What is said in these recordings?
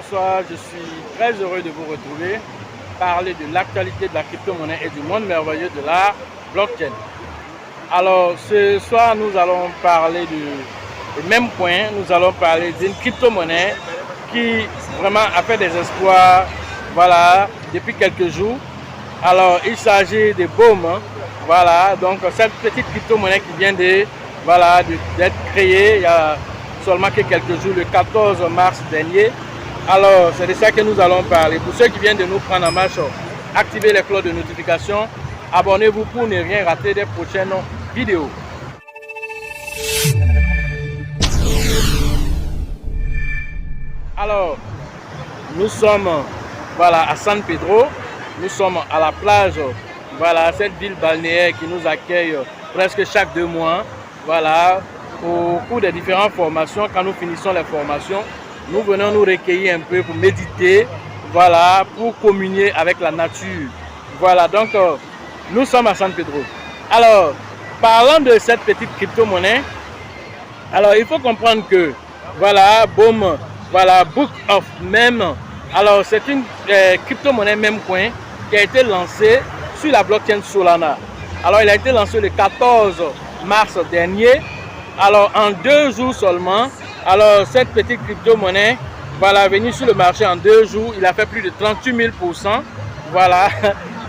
Bonsoir, je suis très heureux de vous retrouver, parler de l'actualité de la crypto-monnaie et du monde merveilleux de l'art blockchain. Alors ce soir, nous allons parler du même point, nous allons parler d'une crypto-monnaie qui vraiment a fait des espoirs, voilà, depuis quelques jours. Alors il s'agit de BOM, voilà, donc cette petite crypto-monnaie qui vient de, voilà, d'être créée il y a seulement quelques jours, le 14 mars dernier. Alors, c'est de ça que nous allons parler. Pour ceux qui viennent de nous prendre en marche, activez les cloches de notification. Abonnez-vous pour ne rien rater des prochaines vidéos. Alors, nous sommes voilà, à San Pedro. Nous sommes à la plage. Voilà, cette ville balnéaire qui nous accueille presque chaque 2 mois. Voilà, au cours des différentes formations, quand nous finissons les formations, nous venons nous recueillir un peu pour méditer, voilà, pour communier avec la nature. Voilà, donc nous sommes à San Pedro. Alors, parlant de cette petite crypto-monnaie, alors il faut comprendre que, voilà, BOM, voilà, Book of Meme, alors c'est une crypto-monnaie Memecoin qui a été lancée sur la blockchain Solana. Alors, il a été lancé le 14 mars dernier, alors en 2 jours seulement. Alors, cette petite crypto-monnaie, voilà, venue sur le marché en 2 jours, il a fait plus de 38 000%. Voilà,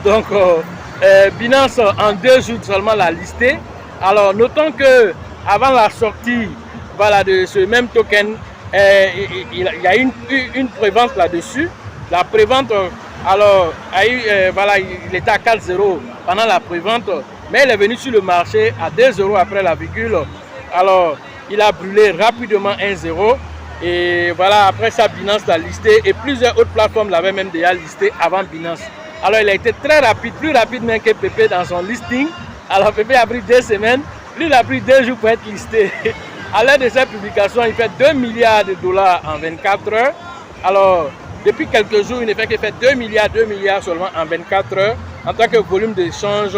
donc Binance en 2 jours seulement l'a listé. Alors, notons que avant la sortie, voilà, de ce même token, il y a une prévente là-dessus. La prévente, alors, a eu, voilà, il était à 4,0 pendant la prévente, mais il est venu sur le marché à 2 € après la virgule. Alors, il a brûlé rapidement 1,0 et voilà, après ça, Binance l'a listé et plusieurs autres plateformes l'avaient même déjà listé avant Binance. Alors, il a été très rapide, plus rapide même que Pepe dans son listing. Alors, Pepe a pris 2 semaines, lui il a pris 2 jours pour être listé. À l'heure de cette publication, il fait 2 milliards de dollars en 24 heures. Alors, depuis quelques jours, il ne fait que faire 2 milliards seulement en 24 heures en tant que volume d'échange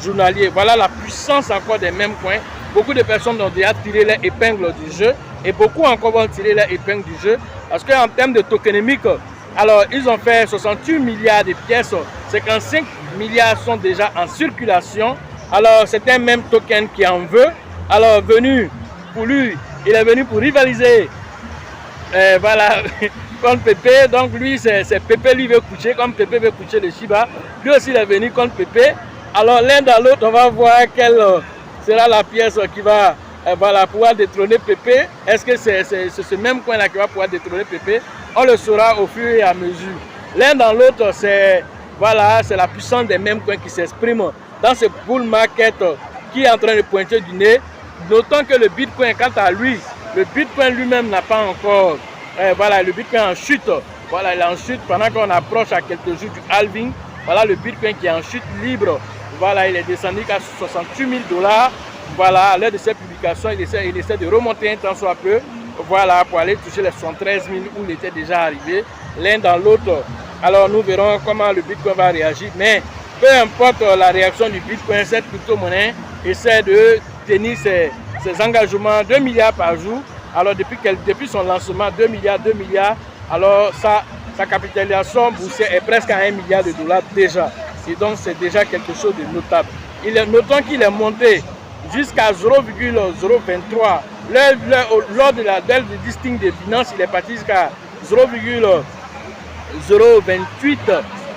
journalier. Voilà la puissance encore des mêmes coins. Beaucoup de personnes ont déjà tiré les épingles du jeu et beaucoup encore vont tirer les épingles du jeu parce qu'en termes de tokenomique, alors ils ont fait 68 milliards de pièces, 55 milliards sont déjà en circulation. Alors c'est un même token qui en veut. Alors venu pour lui, il est venu pour rivaliser voilà, contre Pepe. Donc lui c'est Pepe, lui veut coucher comme Pepe veut coucher le Shiba. Lui aussi il est venu contre Pepe. Alors l'un dans l'autre on va voir quelle sera la pièce qui va voilà, pouvoir détrôner Pepe. Est-ce que c'est ce même coin là qui va pouvoir détrôner Pepe? On le saura au fur et à mesure. L'un dans l'autre, c'est voilà, la puissance des mêmes coins qui s'exprime dans ce bull market qui est en train de pointer du nez. Notons que le Bitcoin, quant à lui, le Bitcoin lui-même n'a pas encore voilà, le Bitcoin en chute. Voilà, il est en chute pendant qu'on approche à quelques jours du halving. Voilà le Bitcoin qui est en chute libre. Voilà, il est descendu à 68 000 $. Voilà, à l'heure de cette publication, il essaie de remonter un temps soit peu. Voilà, pour aller toucher les 73 000 où il était déjà arrivé. L'un dans l'autre. Alors, nous verrons comment le Bitcoin va réagir. Mais peu importe la réaction du Bitcoin, cette crypto-monnaie essaie de tenir ses engagements, 2 milliards par jour. Alors depuis son lancement, 2 milliards, alors sa capitalisation boursière est presque à 1 milliard de dollars déjà. Et donc c'est déjà quelque chose de notable. Notons qu'il est monté jusqu'à 0,023. Lors de la dette de distinct des finances, il est parti jusqu'à 0,028.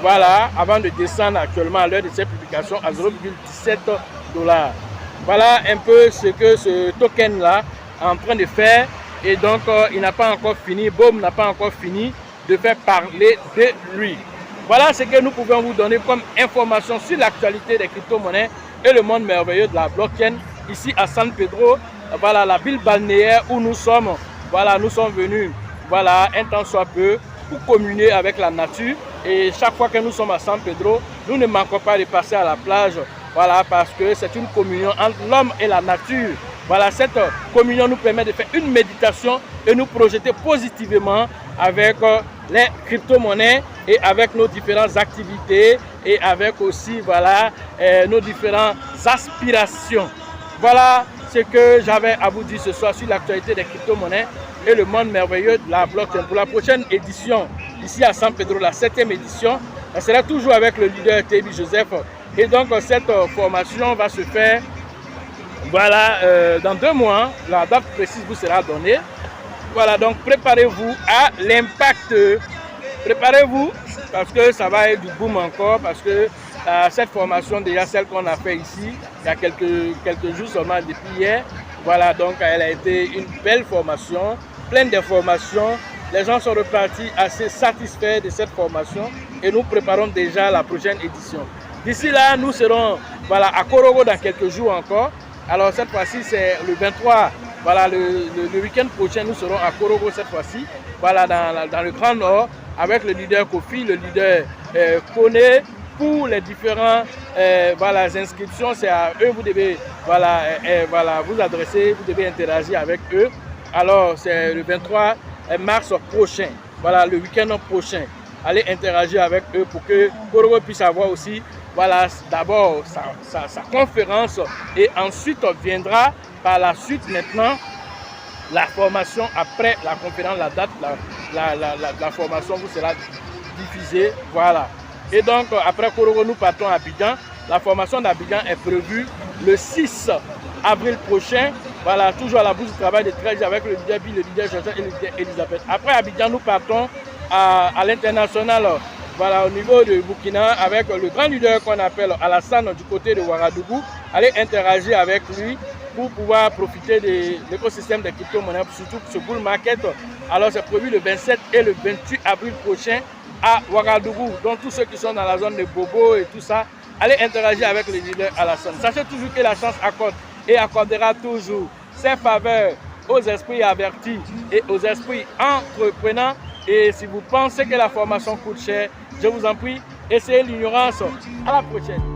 Voilà, avant de descendre actuellement à l'heure de cette publication à 0,17 $. Voilà un peu ce que ce token-là est en train de faire. Et donc, il n'a pas encore fini, Boom n'a pas encore fini de faire parler de lui. Voilà ce que nous pouvons vous donner comme information sur l'actualité des crypto-monnaies et le monde merveilleux de la blockchain ici à San Pedro. Voilà la ville balnéaire où nous sommes. Voilà, nous sommes venus, voilà, un temps soit peu, pour communier avec la nature. Et chaque fois que nous sommes à San Pedro, nous ne manquons pas de passer à la plage. Voilà, parce que c'est une communion entre l'homme et la nature. Voilà, cette communion nous permet de faire une méditation et nous projeter positivement avec les crypto-monnaies et avec nos différentes activités et avec aussi, voilà, nos différentes aspirations. Voilà ce que j'avais à vous dire ce soir sur l'actualité des crypto-monnaies et le monde merveilleux de la blockchain. Pour la prochaine édition, ici à San Pedro, la 7e édition, elle sera toujours avec le leader TB Joseph. Et donc cette formation va se faire, voilà, dans 2 mois. La date précise vous sera donnée. Voilà, donc préparez-vous à l'impact. Préparez-vous parce que ça va être du boom encore, parce que cette formation, déjà celle qu'on a fait ici, il y a quelques jours seulement depuis hier, voilà, donc elle a été une belle formation, pleine d'informations. Les gens sont repartis assez satisfaits de cette formation et nous préparons déjà la prochaine édition. D'ici là, nous serons, voilà, à Korogo dans quelques jours encore. Alors cette fois-ci, c'est le 23, voilà, le week-end prochain, nous serons à Korogo cette fois-ci, voilà, dans le Grand Nord, avec le leader Kofi, le leader Kone. Pour les différents voilà, inscriptions, c'est à eux, vous devez voilà, voilà, vous adresser, vous devez interagir avec eux. Alors c'est le 23 mars prochain, voilà, le week-end prochain. Allez interagir avec eux pour que Korogo puisse avoir aussi, voilà, d'abord sa conférence et ensuite viendra par la suite maintenant la formation après la conférence, la date, la formation vous sera diffusée, voilà. Et donc, après Korogo, nous partons à Abidjan. La formation d'Abidjan est prévue le 6 avril prochain. Voilà, toujours à la bourse du travail de 13 avec le leader Bill, le leader Joseph et le leader Elisabeth. Après Abidjan, nous partons à l'international, voilà, au niveau de Burkina, avec le grand leader qu'on appelle Alassane du côté de Ouagadougou. Allez interagir avec lui pour pouvoir profiter de l'écosystème des crypto-monnaies, surtout ce bull market. Alors, c'est prévu le 27 et le 28 avril prochain à Ouagadougou. Donc tous ceux qui sont dans la zone de Bobo et tout ça, allez interagir avec le leader Alassane. Sachez toujours que la chance accorde et accordera toujours ses faveurs aux esprits avertis et aux esprits entreprenants. Et si vous pensez que la formation coûte cher, je vous en prie, essayez l'ignorance. À la prochaine.